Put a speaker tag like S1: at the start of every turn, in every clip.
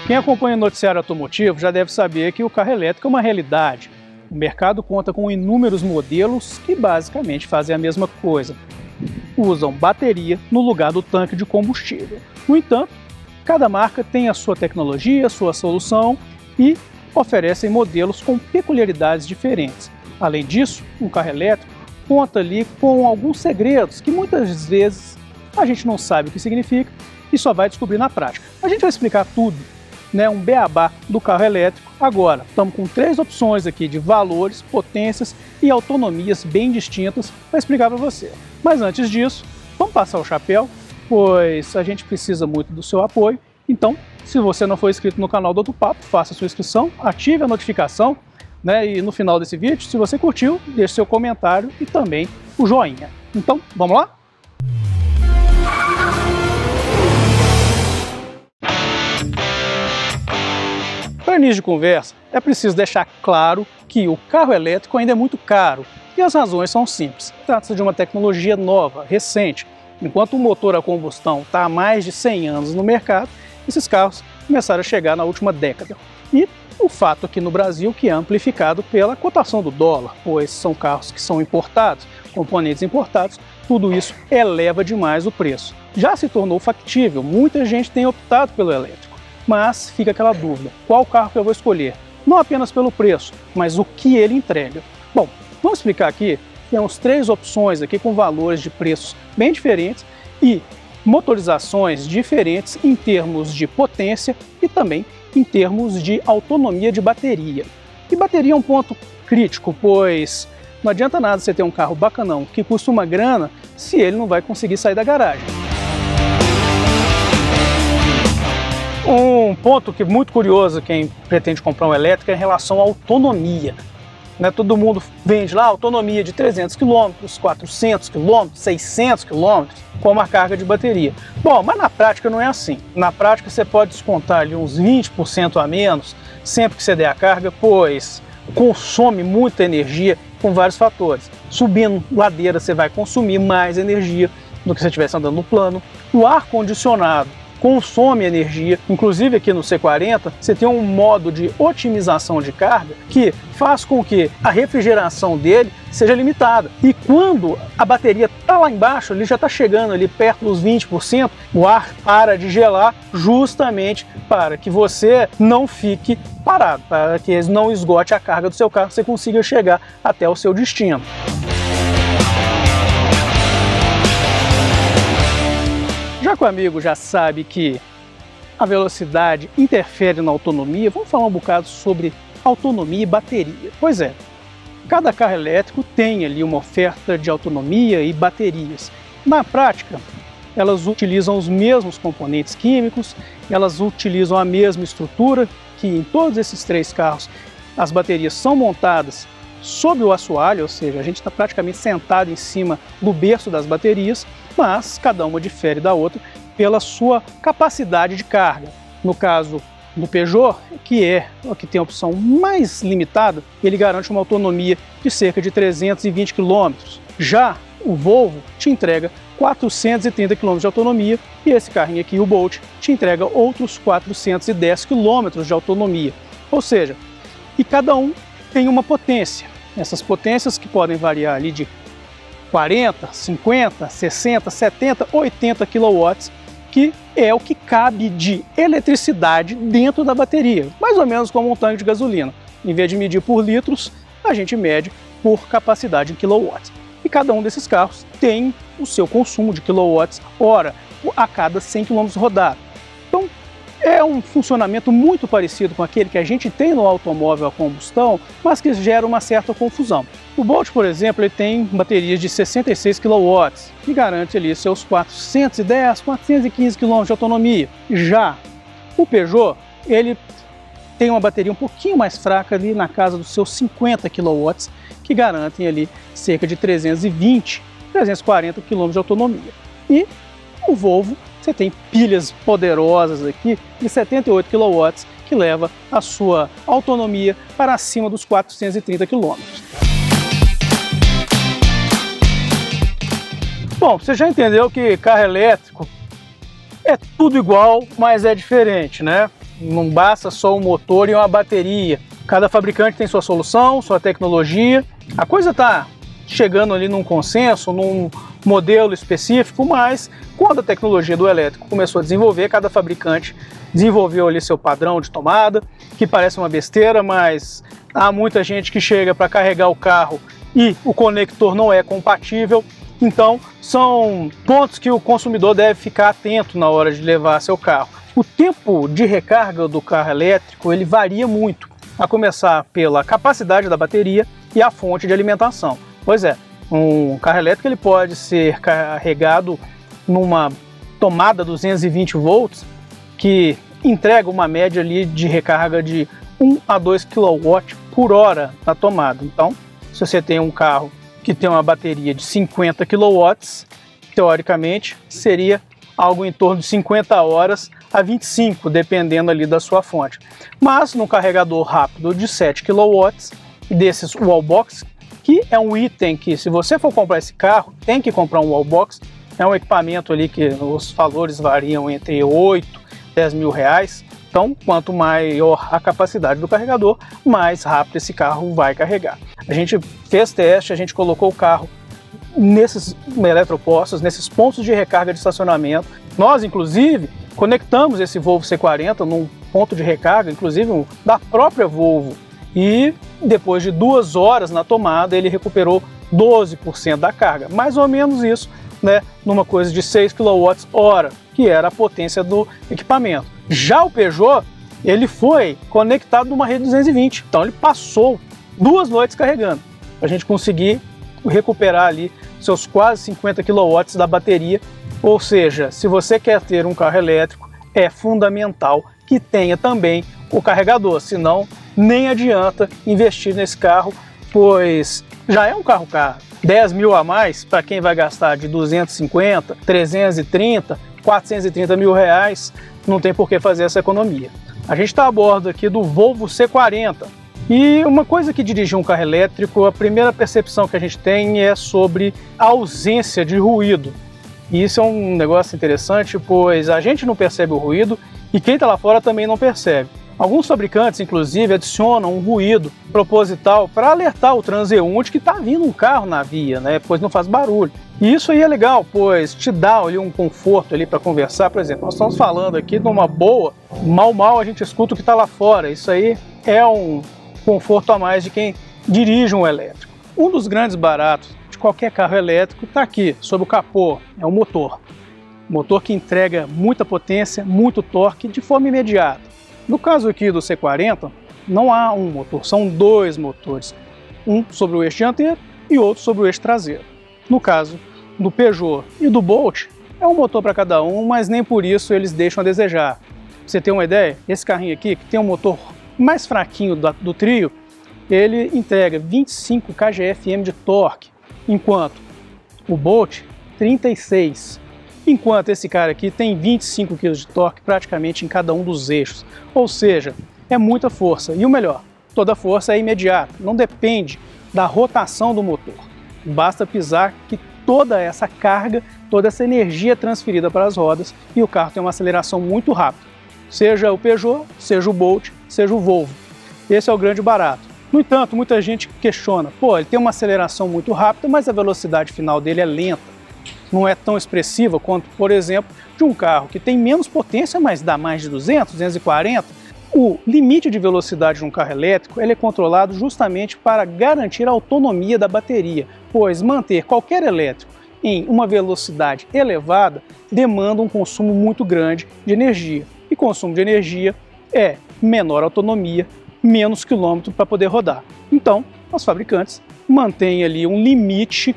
S1: Quem acompanha o noticiário automotivo já deve saber que o carro elétrico é uma realidade. O mercado conta com inúmeros modelos que basicamente fazem a mesma coisa. Usam bateria no lugar do tanque de combustível. No entanto, cada marca tem a sua tecnologia, a sua solução e oferecem modelos com peculiaridades diferentes. Além disso, um carro elétrico conta ali com alguns segredos que muitas vezes a gente não sabe o que significa e só vai descobrir na prática. A gente vai explicar tudo, né, um beabá do carro elétrico. Agora, estamos com 3 opções aqui de valores, potências e autonomias bem distintas para explicar para você. Mas antes disso, vamos passar o chapéu, pois a gente precisa muito do seu apoio. Então, se você não for inscrito no canal do Outro Papo, faça sua inscrição, ative a notificação, né, e no final desse vídeo, se você curtiu, deixe seu comentário e também o joinha. Então, vamos lá? Para início de conversa, é preciso deixar claro que o carro elétrico ainda é muito caro e as razões são simples. Trata-se de uma tecnologia nova, recente. Enquanto o motor a combustão está há mais de 100 anos no mercado, esses carros começaram a chegar na última década. E o fato aqui no Brasil que é amplificado pela cotação do dólar, pois são carros que são importados, componentes importados, tudo isso eleva demais o preço. Já se tornou factível, muita gente tem optado pelo elétrico. Mas fica aquela dúvida, qual carro que eu vou escolher? Não apenas pelo preço, mas o que ele entrega. Bom, vamos explicar aqui, temos 3 opções aqui com valores de preços bem diferentes e motorizações diferentes em termos de potência e também em termos de autonomia de bateria. E bateria é um ponto crítico, pois não adianta nada você ter um carro bacanão que custa uma grana se ele não vai conseguir sair da garagem. Um ponto que é muito curioso quem pretende comprar um elétrico é em relação à autonomia. Né, todo mundo vende lá autonomia de 300 km, 400 km, 600 km com uma carga de bateria. Bom, mas na prática não é assim. Na prática você pode descontar ali uns 20% a menos sempre que você der a carga, pois consome muita energia com vários fatores. Subindo ladeira você vai consumir mais energia do que se você estivesse andando no plano. O ar-condicionado consome energia, inclusive aqui no C40 você tem um modo de otimização de carga que faz com que a refrigeração dele seja limitada. E quando a bateria está lá embaixo, ele já está chegando ali perto dos 20%, o ar para de gelar justamente para que você não fique parado, para que não esgote a carga do seu carro, você consiga chegar até o seu destino. Já que o amigo já sabe que a velocidade interfere na autonomia, vamos falar um bocado sobre autonomia e bateria. Pois é, cada carro elétrico tem ali uma oferta de autonomia e baterias. Na prática, elas utilizam os mesmos componentes químicos, elas utilizam a mesma estrutura, que em todos esses 3 carros as baterias são montadas sob o assoalho, ou seja, a gente está praticamente sentado em cima do berço das baterias, mas cada uma difere da outra pela sua capacidade de carga. No caso do Peugeot, que é o que tem a opção mais limitada, ele garante uma autonomia de cerca de 320 km. Já o Volvo te entrega 430 km de autonomia e esse carrinho aqui, o Bolt, te entrega outros 410 km de autonomia. Ou seja, e cada um tem uma potência. Essas potências que podem variar ali de 40, 50, 60, 70, 80 kW, que é o que cabe de eletricidade dentro da bateria, mais ou menos como um tanque de gasolina. Em vez de medir por litros, a gente mede por capacidade em quilowatts. E cada um desses carros tem o seu consumo de quilowatts-hora a cada 100 km rodados. Então, é um funcionamento muito parecido com aquele que a gente tem no automóvel a combustão, mas que gera uma certa confusão. O Bolt, por exemplo, ele tem baterias de 66 kW, que garante ali seus 410, 415 km de autonomia. Já o Peugeot, ele tem uma bateria um pouquinho mais fraca ali na casa dos seus 50 kW, que garantem ali cerca de 320, 340 km de autonomia. E o Volvo, você tem pilhas poderosas aqui de 78 kW, que leva a sua autonomia para acima dos 430 km. Bom, você já entendeu que carro elétrico é tudo igual, mas é diferente, né? não basta só o motor e uma bateria. Cada fabricante tem sua solução, sua tecnologia. A coisa está chegando ali num consenso, num modelo específico, mas quando a tecnologia do elétrico começou a desenvolver, cada fabricante desenvolveu ali seu padrão de tomada, que parece uma besteira, mas há muita gente que chega para carregar o carro e o conector não é compatível. Então, são pontos que o consumidor deve ficar atento na hora de levar seu carro. O tempo de recarga do carro elétrico ele varia muito, a começar pela capacidade da bateria e a fonte de alimentação. Pois é, um carro elétrico ele pode ser carregado numa tomada 220 volts, que entrega uma média ali de recarga de 1 a 2 kW por hora na tomada. Então, se você tem um carro que tem uma bateria de 50 kW, teoricamente seria algo em torno de 50 horas a 25, dependendo ali da sua fonte. Mas no carregador rápido de 7 kW, desses wallbox, que é um item que, se você for comprar esse carro, tem que comprar um wallbox, é um equipamento ali que os valores variam entre 8 e 10 mil reais. Então, quanto maior a capacidade do carregador, mais rápido esse carro vai carregar. A gente fez teste, a gente colocou o carro nesses eletropostos, nesses pontos de recarga de estacionamento. Nós, inclusive, conectamos esse Volvo C40 num ponto de recarga, inclusive da própria Volvo. E depois de 2 horas na tomada, ele recuperou 12% da carga. Mais ou menos isso, né, numa coisa de 6 kWh, que era a potência do equipamento. Já o Peugeot, ele foi conectado numa rede 220, então ele passou 2 noites carregando, para a gente conseguir recuperar ali seus quase 50 kW da bateria. Ou seja, se você quer ter um carro elétrico, é fundamental que tenha também o carregador, senão nem adianta investir nesse carro, pois já é um carro caro. 10 mil a mais para quem vai gastar de 250, 330, 430 mil reais, não tem por que fazer essa economia. A gente está a bordo aqui do Volvo C40 e uma coisa que dirigir um carro elétrico, a primeira percepção que a gente tem é sobre a ausência de ruído. E isso é um negócio interessante, pois a gente não percebe o ruído e quem está lá fora também não percebe. Alguns fabricantes, inclusive, adicionam um ruído proposital para alertar o transeunte que está vindo um carro na via, né? Pois não faz barulho. E isso aí é legal, pois te dá ali um conforto ali para conversar. Por exemplo, nós estamos falando aqui numa boa, mal a gente escuta o que está lá fora. Isso aí é um conforto a mais de quem dirige um elétrico. Um dos grandes baratos de qualquer carro elétrico está aqui, sob o capô, é o motor. Motor que entrega muita potência, muito torque de forma imediata. No caso aqui do C40, não há um motor, são 2 motores. Um sobre o eixo dianteiro e outro sobre o eixo traseiro. No caso do Peugeot e do Bolt, é um motor para cada um, mas nem por isso eles deixam a desejar. Pra você ter uma ideia, esse carrinho aqui, que tem um motor mais fraquinho do trio, ele entrega 25 kgfm de torque, enquanto o Bolt, 36. Enquanto esse cara aqui tem 25 kg de torque praticamente em cada um dos eixos. Ou seja, é muita força. E o melhor, toda força é imediata, não depende da rotação do motor. Basta pisar que toda essa carga, toda essa energia é transferida para as rodas e o carro tem uma aceleração muito rápida. Seja o Peugeot, seja o Bolt, seja o Volvo. Esse é o grande barato. No entanto, muita gente questiona, pô, ele tem uma aceleração muito rápida, mas a velocidade final dele é lenta. Não é tão expressiva quanto, por exemplo, de um carro que tem menos potência, mas dá mais de 200, 240. O limite de velocidade de um carro elétrico ele é controlado justamente para garantir a autonomia da bateria, pois manter qualquer elétrico em uma velocidade elevada demanda um consumo muito grande de energia. E consumo de energia é menor autonomia, menos quilômetro para poder rodar. Então, os fabricantes mantêm ali um limite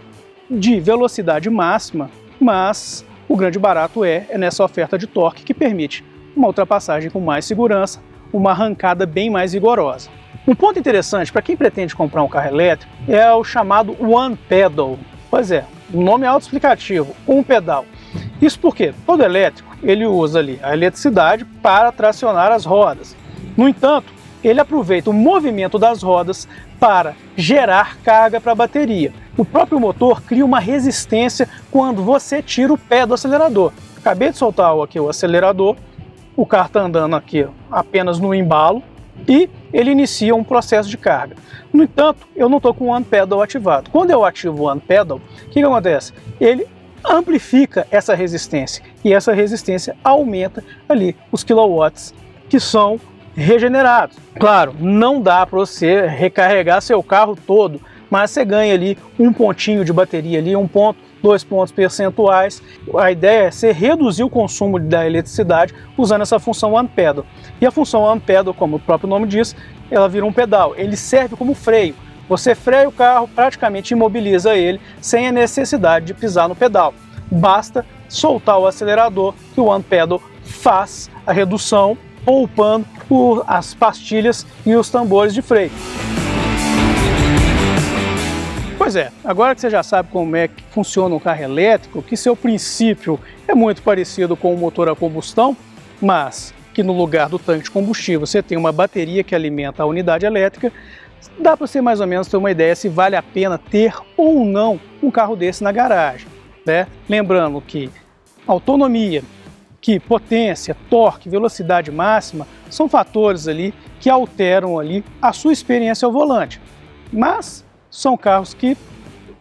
S1: de velocidade máxima, mas o grande barato é nessa oferta de torque que permite uma ultrapassagem com mais segurança, uma arrancada bem mais vigorosa. Um ponto interessante para quem pretende comprar um carro elétrico é o chamado One Pedal. Pois é, o nome é autoexplicativo, um pedal. Isso porque todo elétrico ele usa ali a eletricidade para tracionar as rodas. No entanto, ele aproveita o movimento das rodas para gerar carga para a bateria. O próprio motor cria uma resistência quando você tira o pé do acelerador. Acabei de soltar aqui o acelerador o carro está andando aqui apenas no embalo e ele inicia um processo de carga. No entanto, eu não estou com o One Pedal ativado. Quando eu ativo o One Pedal, o que acontece? Ele amplifica essa resistência e essa resistência aumenta ali os quilowatts que são regenerados. Claro, não dá para você recarregar seu carro todo, mas você ganha ali um pontinho de bateria ali, 1 ponto, 2 pontos percentuais. A ideia é você reduzir o consumo da eletricidade usando essa função One Pedal. E a função One Pedal, como o próprio nome diz, ela vira um pedal. Ele serve como freio. Você freia o carro, praticamente imobiliza ele sem a necessidade de pisar no pedal. Basta soltar o acelerador que o One Pedal faz a redução, poupando as pastilhas e os tambores de freio. Pois é, agora que você já sabe como é que funciona um carro elétrico, que seu princípio é muito parecido com o motor a combustão, mas que no lugar do tanque de combustível você tem uma bateria que alimenta a unidade elétrica, dá para você mais ou menos ter uma ideia se vale a pena ter ou não um carro desse na garagem, né? Lembrando que autonomia, que potência, torque, velocidade máxima são fatores ali que alteram ali a sua experiência ao volante. Mas são carros que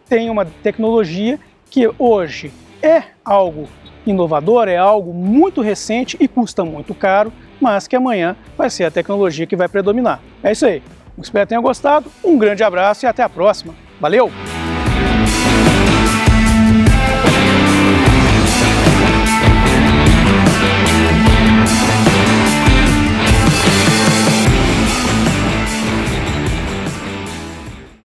S1: têm uma tecnologia que hoje é algo inovador, é algo muito recente e custa muito caro, mas que amanhã vai ser a tecnologia que vai predominar. É isso aí. Espero que tenham gostado, um grande abraço e até a próxima. Valeu!